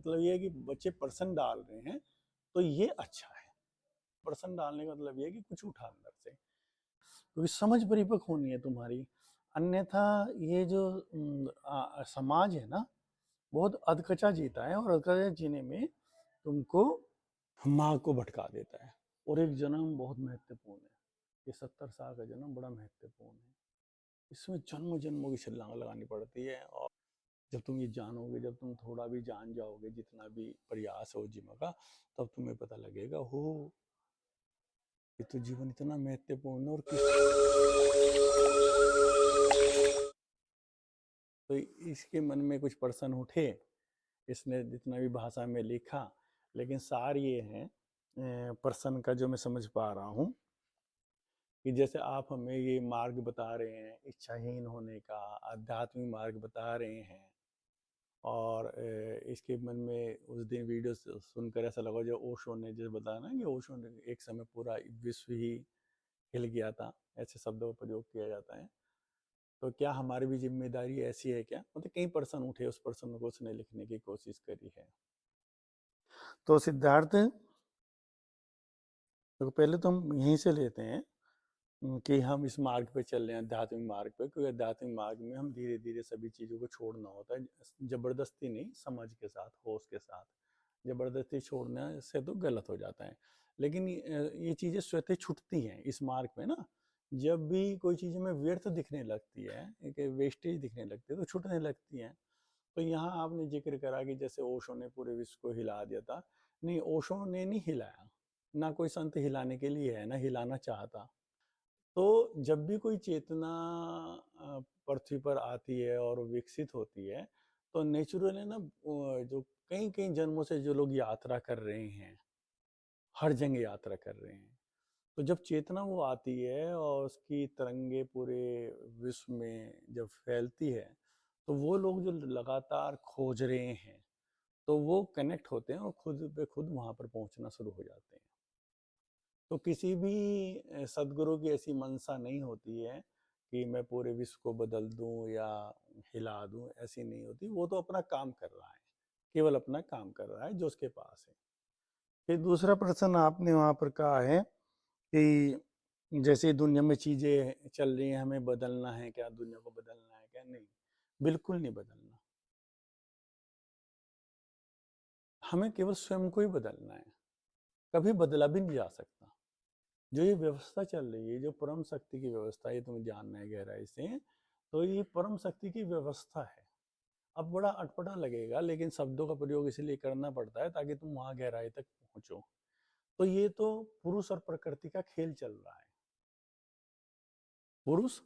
मतलब ये है कि बच्चे पर्सन डाल रहे हैं तो ये अच्छा है। पर्सन डालने का मतलब ये है कि कुछ उठा अंदर से, क्योंकि समझ परिपक्व होनी है तुम्हारी। अन्यथा ये जो समाज है ना, बहुत अधकचा जीता है, और अधकचा जीने में तुमको माँ को भटका देता है। और एक जन्म बहुत महत्वपूर्ण है, ये 70 साल का जन्म बड़ा महत्वपूर्ण है। इसमें जन्म जन्मों की छलांग लगानी पड़ती है। और जब तुम ये जानोगे, जब तुम थोड़ा भी जान जाओगे, जितना भी प्रयास हो जीवन का, तब तुम्हें पता लगेगा हो ये तो जीवन इतना महत्वपूर्ण है। और किस तो इसके मन में कुछ प्रश्न उठे, इसने जितना भी भाषा में लिखा, लेकिन सार ये है प्रश्न का जो मैं समझ पा रहा हूँ कि जैसे आप हमें ये मार्ग बता रहे हैं इच्छाहीन होने का, आध्यात्मिक मार्ग बता रहे हैं, और इसके मन में उस दिन वीडियो सुनकर ऐसा लगा जो ओशो ने जैसे बताया ना कि ओशो ने एक समय पूरा विश्व ही हिल गया था, ऐसे शब्दों का प्रयोग किया जाता है। तो क्या हमारी भी जिम्मेदारी ऐसी है क्या? मतलब कई प्रश्न उठे, उस प्रश्न को उसने लिखने की कोशिश करी है। तो सिद्धार्थ, तो पहले तो हम यहीं से लेते हैं कि हम इस मार्ग पे चल रहे हैं, आध्यात्मिक मार्ग पे, क्योंकि आध्यात्मिक मार्ग में हम धीरे धीरे सभी चीज़ों को छोड़ना होता है, जबरदस्ती नहीं, समझ के साथ, होश के साथ। जबरदस्ती छोड़ने से तो गलत हो जाता है। लेकिन ये चीज़ें स्वतः छूटती हैं इस मार्ग में ना। जब भी कोई चीज़ में व्यर्थ दिखने लगती है, एक वेस्टेज दिखने लगती है, तो छूटने लगती है। तो यहाँ आपने जिक्र करा कि जैसे ओशो ने पूरे विश्व को हिला दिया था। नहीं, ओशो ने नहीं हिलाया, ना कोई संत हिलाने के लिए है, ना हिलाना चाहता। तो जब भी कोई चेतना पृथ्वी पर आती है और विकसित होती है, तो नेचुरली ना जो कई कई जन्मों से जो लोग यात्रा कर रहे हैं, हर जगह यात्रा कर रहे हैं, तो जब चेतना वो आती है और उसकी तरंगे पूरे विश्व में जब फैलती है, तो वो लोग जो लगातार खोज रहे हैं, तो वो कनेक्ट होते हैं और खुद पे खुद वहां पर पहुंचना शुरू हो जाते हैं। तो किसी भी सदगुरु की ऐसी मंशा नहीं होती है कि मैं पूरे विश्व को बदल दूं या हिला दूं, ऐसी नहीं होती। वो तो अपना काम कर रहा है, केवल अपना काम कर रहा है जो उसके पास है। फिर दूसरा प्रश्न आपने वहां पर कहा है कि जैसे दुनिया में चीजें चल रही हैं, हमें बदलना है क्या, दुनिया को बदलना है क्या? नहीं, बिल्कुल नहीं बदलना। हमें केवल स्वयं को ही बदलना है, कभी बदला भी नहीं जा सकता। जो ये व्यवस्था चल रही है, जो परम शक्ति की व्यवस्था है, ये तुम्हें जानना है गहराई से, तो ये परम शक्ति की व्यवस्था है। अब बड़ा अटपटा लगेगा, लेकिन शब्दों का प्रयोग इसलिए करना पड़ता है ताकि तुम वहां गहराई तक पहुंचो। तो ये तो पुरुष और प्रकृति का खेल चल रहा है। पुरुष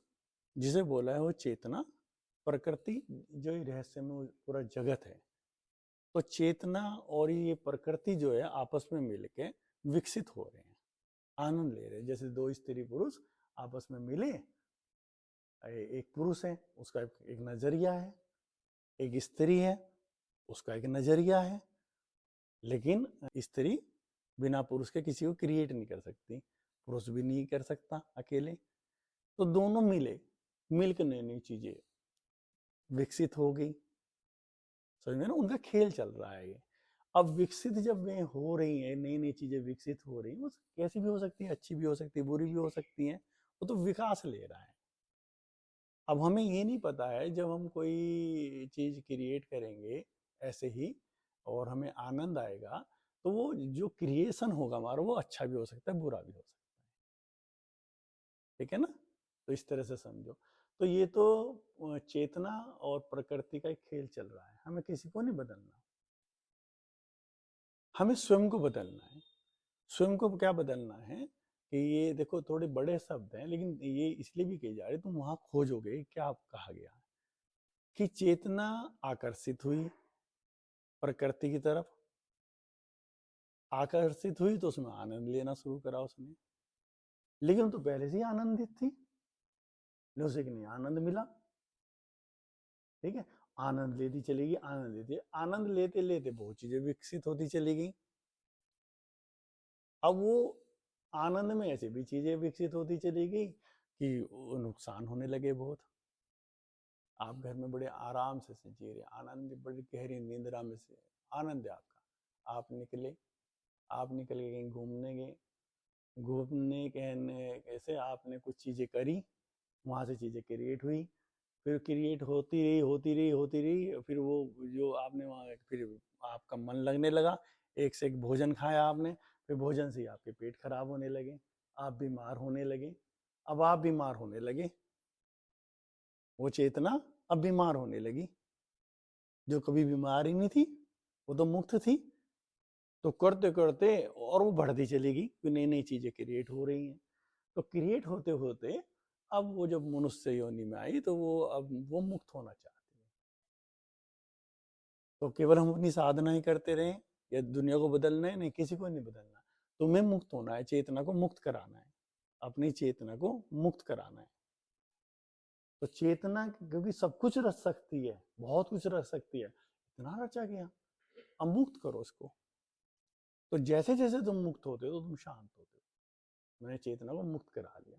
जिसे बोला है वो चेतना, प्रकृति जो ये रहस्य में पूरा जगत है। तो चेतना और ये प्रकृति जो है आपस में मिलके विकसित हो रहे हैं, आनंद ले रहे हैं। जैसे दो स्त्री पुरुष आपस में मिले, एक पुरुष है, उसका एक नजरिया है, एक स्त्री है, उसका एक नजरिया है। लेकिन स्त्री बिना पुरुष के किसी को क्रिएट नहीं कर सकती, पुरुष भी नहीं कर सकता अकेले। तो दोनों मिले, मिलकर नई नई चीजें विकसित हो गई। समझ में ना, उनका खेल चल रहा है ये। अब विकसित जब वे हो रही है, नई नई चीजें विकसित हो रही है, वो कैसी भी हो सकती है, अच्छी भी हो सकती है, बुरी भी हो सकती है, वो तो विकास ले रहा है। अब हमें ये नहीं पता है, जब हम कोई चीज क्रिएट करेंगे ऐसे ही और हमें आनंद आएगा, तो वो जो क्रिएशन होगा हमारा, वो अच्छा भी हो सकता है, बुरा भी हो सकता है। ठीक है ना? तो इस तरह से समझो। तो ये तो चेतना और प्रकृति का एक खेल चल रहा है, हमें किसी को नहीं बदलना, हमें स्वयं को बदलना है। स्वयं को क्या बदलना है कि ये देखो थोड़े बड़े शब्द हैं, लेकिन ये इसलिए भी कहे जा रहे, तुम वहां खोजोगे क्या कहा गया कि चेतना आकर्षित हुई प्रकृति की तरफ, आकर्षित हुई तो उसमें आनंद लेना शुरू करा उसने। लेकिन तो पहले से ही आनंदित थी, उसे नहीं आनंद मिला। ठीक है, आनंद लेती चलेगी, आनंद लेती, आनंद लेते लेते बहुत चीजें विकसित होती चली गई। अब वो आनंद में ऐसे भी चीजें विकसित होती चली गई कि नुकसान होने लगे बहुत। आप घर में बड़े आराम से जी रहे, आनंद, बड़ी गहरी निंद्रा में से आनंद है आपका। आप निकले, आप निकल के कहीं घूमने गए, घूमने कहने कैसे आपने कुछ चीज़ें करी, वहाँ से चीज़ें क्रिएट हुई, फिर क्रिएट होती रही होती रही होती रही, फिर वो जो आपने वहाँ फिर आपका मन लगने लगा, एक से एक भोजन खाया आपने, फिर भोजन से ही आपके पेट खराब होने लगे, आप बीमार होने लगे। अब आप बीमार होने लगे, वो चेतना अब बीमार होने लगी। जो कभी बीमार ही नहीं थी, वो तो मुक्त थी, तो करते करते और वो बढ़ती चलेगी, नई नई चीजें क्रिएट हो रही हैं। तो क्रिएट होते होते अब वो जब मनुष्य योनि में आई तो वो अब वो मुक्त होना चाहती है। तो केवल हम अपनी साधना ही करते रहें या दुनिया को बदलना है? नहीं, किसी को नहीं बदलना। तुम्हें मुक्त होना है, चेतना को मुक्त कराना है, अपनी चेतना को मुक्त कराना है। तो चेतना क्योंकि सब कुछ रच सकती है, बहुत कुछ रच सकती है, इतना रचा गया, अब मुक्त करो उसको। तो जैसे जैसे तुम मुक्त होते हो तो तुम शांत होते हो। मैंने चेतना को मुक्त करा लिया।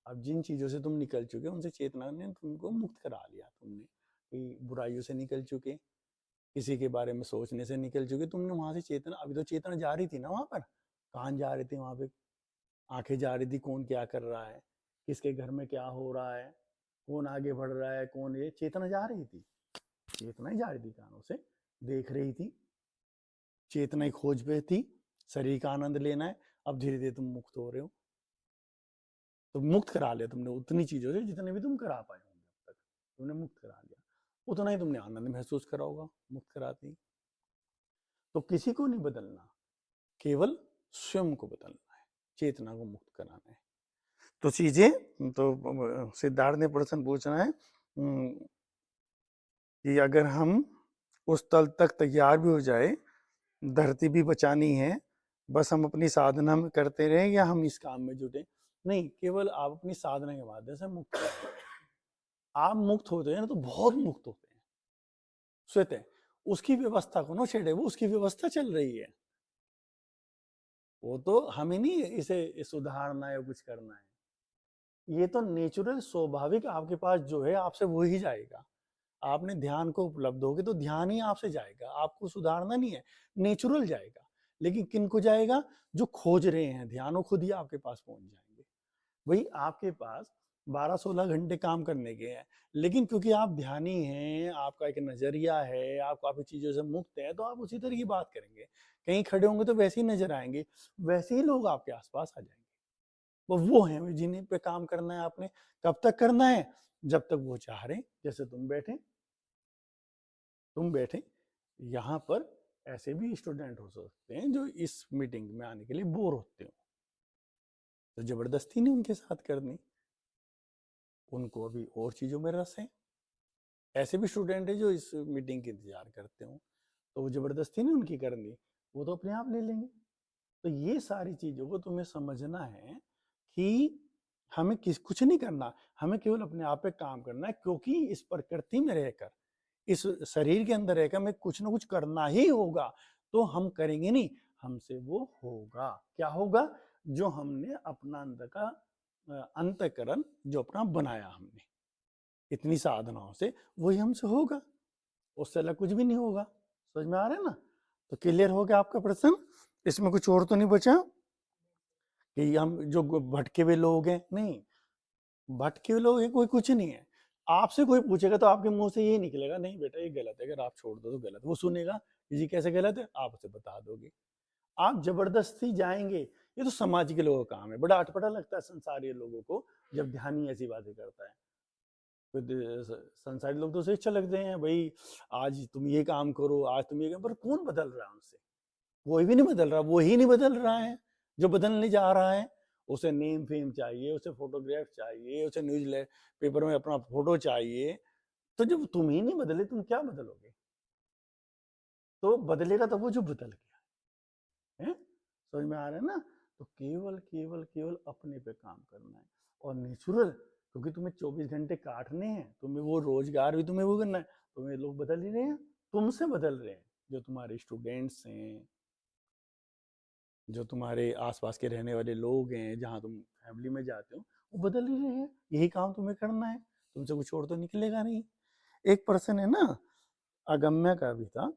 अब जिन चीजों से तुम निकल चुके उनसे चेतना ने तुमको मुक्त करा लिया। तुमने कोई बुराइयों से निकल चुके, किसी के बारे में सोचने से निकल चुके, तुमने वहां से चेतना, अभी तो चेतना जा रही थी ना वहां पर, कान जा रहे थे वहां पे, आंखें जा रही थी, कौन क्या कर रहा है, किसके घर में क्या हो रहा है, कौन आगे बढ़ रहा है, कौन, ये चेतना जा रही थी, चेतना ही जा रही थी, कानों से देख रही थी, चेतना ही खोज पे थी, शरीर का आनंद लेना है। अब धीरे धीरे तुम मुक्त हो रहे हो, तो मुक्त करा लिया तुमने उतनी चीजों से जितने भी तुम करा पाए होंगे अब तक, तुमने मुक्त करा लिया, उतना ही तुमने आनंद महसूस करा होगा मुक्त कराते ही। तो किसी को नहीं बदलना, केवल स्वयं को बदलना है, चेतना को मुक्त कराना है। तो चीजें तो सिद्धार्थ ने प्रश्न पूछना है कि अगर हम उस तल तक तैयार भी हो जाए, धरती भी बचानी है, बस हम अपनी साधना में करते रहें या हम इस काम में जुटे? नहीं, केवल आप अपनी साधना के माध्यम से मुक्त होते हैं। आप मुक्त होते हैं ना तो बहुत मुक्त होते हैं स्वतः। उसकी व्यवस्था को ना छेड़े, वो उसकी व्यवस्था चल रही है, वो तो हमें नहीं इसे सुधारना है या कुछ करना है। ये तो नेचुरल स्वाभाविक आपके पास जो है आपसे वो ही जाएगा। आपने ध्यान को उपलब्ध होगे तो ध्यान ही आपसे जाएगा, आपको सुधारना नहीं है, नेचुरल जाएगा। लेकिन किन को जाएगा? जो खोज रहे हैं ध्यान, वो खुद ही आपके पास पहुंच जाएंगे। वही आपके पास 12-16 घंटे काम करने के हैं, लेकिन क्योंकि आप ध्यानी हैं, आपका एक नजरिया है, आप काफी चीजों से मुक्त हैं, तो आप उसी तरह की बात करेंगे। कहीं खड़े होंगे तो वैसे ही नजर आएंगे, वैसे ही लोग आपके आसपास आ जाएंगे। वो हैं जिन्हीं पे काम करना है आपने। कब तक करना है? जब तक वो चाह रहे हैं। जैसे तुम बैठे यहाँ पर, ऐसे भी स्टूडेंट हो सकते हैं जो इस मीटिंग में आने के लिए बोर होते हो, तो जबरदस्ती नहीं उनके साथ करनी, उनको अभी और चीजों में रस है। ऐसे भी स्टूडेंट है जो इस मीटिंग का इंतजार करते हो, तो वो जबरदस्ती नहीं उनकी करनी, वो तो अपने आप ले लेंगे। तो ये सारी चीजों को तुम्हें समझना है कि हमें कुछ नहीं करना, हमें केवल अपने आप पे काम करना है, क्योंकि इस प्रकृति में रहकर, इस शरीर के अंदर रहकर हमें कुछ ना कुछ करना ही होगा। तो हम करेंगे नहीं, हमसे वो होगा। क्या होगा? जो हमने अपना अंदर का अंतःकरण जो अपना बनाया हमने इतनी साधनाओं से, वही हमसे होगा, उससे अलग कुछ भी नहीं होगा। समझ में आ रहा है ना? तो क्लियर हो गया आपका प्रश्न? इसमें कुछ और तो नहीं बचा कि हम जो भटके हुए लोग हैं? नहीं, भटके हुए लोग हैं, कोई कुछ नहीं है। आपसे कोई पूछेगा तो आपके मुंह से यही निकलेगा, नहीं बेटा ये गलत है, अगर आप छोड़ दो तो गलत। वो सुनेगा जी कैसे गलत है, आप उसे बता दोगे। आप जबरदस्ती जाएंगे, ये तो समाज के लोगों का काम है। बड़ा अटपटा लगता है संसारी लोगों को जब ध्यानी ऐसी बातें करता है। संसारी लोग तो उसे अच्छा लगते हैं, भाई आज तुम ये काम करो, आज तुम ये काम, पर कौन बदल रहा है उनसे? कोई भी नहीं बदल रहा, वो ही नहीं बदल रहा है जो बदलने जा रहा है। उसे नेम फेम चाहिए, उसे फोटोग्राफ चाहिए, उसे न्यूज पेपर में अपना फोटो चाहिए। तो जब तुम ही नहीं बदले, तुम क्या बदलोगे? तो बदलेगा तो वो जो बदल गया है। समझ में आ रहा है ना? तो केवल केवल केवल अपने पे काम करना है, और नेचुरल, क्योंकि तुम्हें 24 घंटे काटने हैं, तुम्हें वो रोजगार भी तुम्हें वो करना है। तुम्हें लोग बदल ही रहे हैं, तुमसे बदल रहे हैं। जो तुम्हारे स्टूडेंट्स हैं, जो तुम्हारे आसपास के रहने वाले लोग हैं, जहाँ तुम फैमिली में जाते हो, वो बदल ही रहे हैं। यही काम तुम्हें करना है, तुमसे कुछ और तो निकलेगा नहीं। एक पर्सन है ना, अगम्य का भी था,